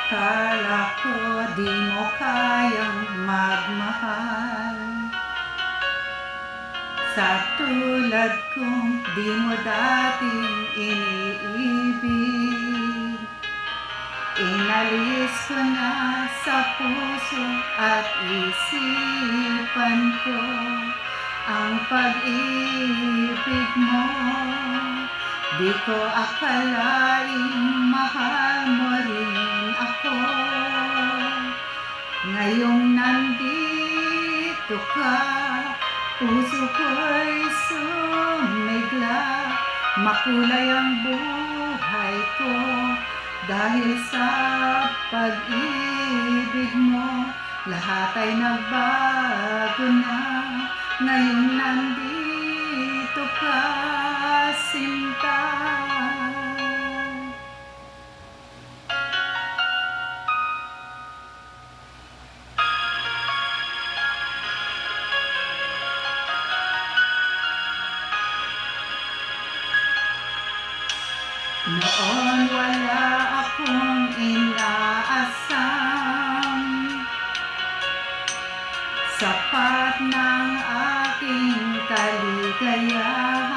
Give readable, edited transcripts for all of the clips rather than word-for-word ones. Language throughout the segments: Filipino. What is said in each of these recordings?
Akala ko di mo kayang magmahal. Sa tulad kong di mo dating iniibig, inalis ko na sa puso at isipan ko ang pag-ibig mo. Di ko akalaing mahal mo rin ako. Ngayong nandito ka, puso ko'y sumigla. Makulay ang buhay ko dahil sa pag-ibig mo. Lahat ay nagbago na ngayong nandito ka, sinta. Noon wala akong inaasam, sapat ng aking kaligayahan.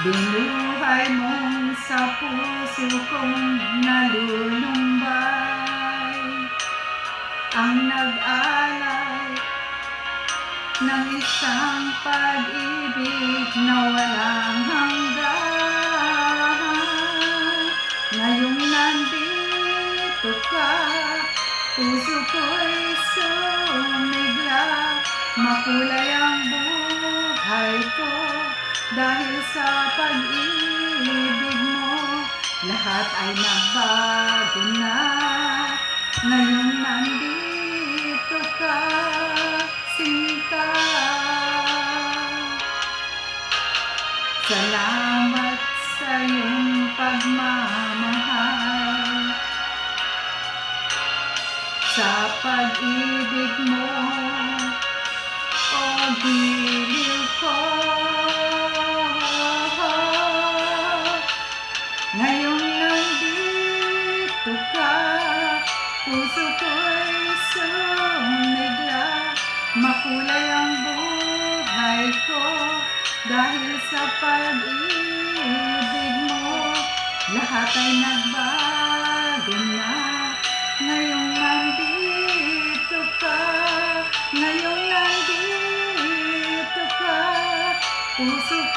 Binuhay mong sa puso kong nalulumbay, ang nag-alay ng isang pag-ibig na walang hanggan. Ngayong nandito ka, puso ko'y sumigla. Makulay ang buhay ko dahil sa pag-ibig mo. Lahat ay nagbago na ngayong nandito ka, sinta. Salamat sa iyong pagmamahal, sa pag-ibig mo, o giliw ko. Ngayong nandito ka, puso ko'y sumigla. Makulay ang buhay ko dahil sa pag-ibig mo. Lahat ay nagbago na ngayong nandito ka. Ngayong nandito ka, puso